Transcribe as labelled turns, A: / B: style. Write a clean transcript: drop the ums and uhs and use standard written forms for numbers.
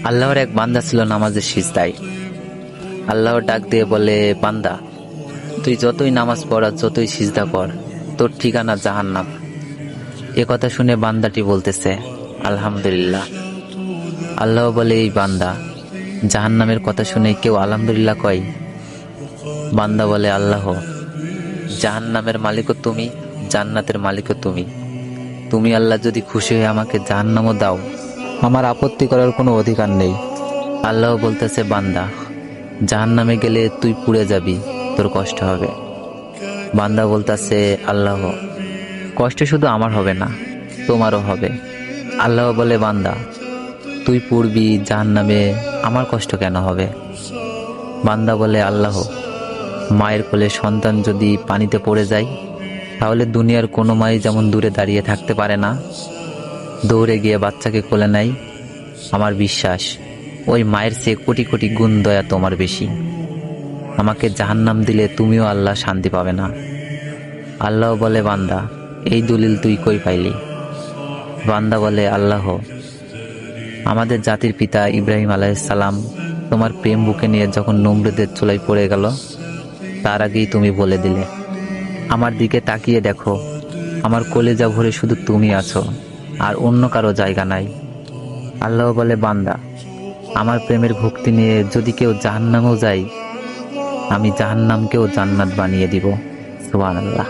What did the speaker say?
A: আল্লাহর এক বান্দা ছিল নামাজের সিজদায়। আল্লাহর ডাক দিয়ে বলে, বান্দা, তুই যতই নামাজ পড় আর যতই সিজদা কর, তোর ঠিকানা জাহান্নাম। এ কথা শুনে বান্দাটি বলতেছে, আলহামদুলিল্লাহ। আল্লাহ বলে, এই বান্দা, জাহান্নামের কথা শুনে কেউ আলহামদুলিল্লাহ কয়? বান্দা বলে, আল্লাহ, জাহান্নামের মালিকও তুমি, জান্নাতের মালিকও তুমি। তুমি আল্লাহ যদি খুশি হয়ে আমাকে জাহান্নামও দাও, আমার আপত্তি করার কোনো অধিকার নেই। আল্লাহ বলতেছে, বান্দা, জাহান্নামে গেলে তুই পুড়ে যাবি, তোর কষ্ট হবে। বান্দা বলতেছে, আল্লাহ, কষ্ট শুধু আমার হবে না, তোমারও হবে। আল্লাহ বলে, বান্দা, তুই পুড়বি জাহান্নামে, আমার কষ্ট কেন হবে? বান্দা বলে, আল্লাহ, মায়ের কোলে সন্তান যদি পানিতে পড়ে যায়, তাহলে দুনিয়ার কোনো মাই যেমন দূরে দাঁড়িয়ে থাকতে পারে না, দৌড়ে গিয়ে বাচ্চাকে কোলে নেয়, আমার বিশ্বাস ওই মায়ের চেয়ে কোটি কোটি গুণ দয়া তোমার বেশি। আমাকে জাহান্নাম দিলে তুমিও আল্লাহ শান্তি পাবে না। আল্লাহ বলে, বান্দা, এই দলিল তুই কই পাইলি? বান্দা বলে, আল্লাহ, আমাদের জাতির পিতা ইব্রাহিম আলাইহিস সালাম তোমার প্রেম বুকে নিয়ে যখন নমরুদের চুলায় পড়ে গেল, তার আগেই তুমি বলে দিলে, আমার দিকে তাকিয়ে দেখো, আমার কলেজা ভরে শুধু তুমি আছো, আর অন্য কারো জায়গা নাই। আল্লাহ বলে, বান্দা, আমার প্রেমের ভক্তি নিয়ে যদি কেউ জাহান্নামেও যায়, আমি জাহান্নামকেও জান্নাত বানিয়ে দিব। সুবহানাল্লাহ।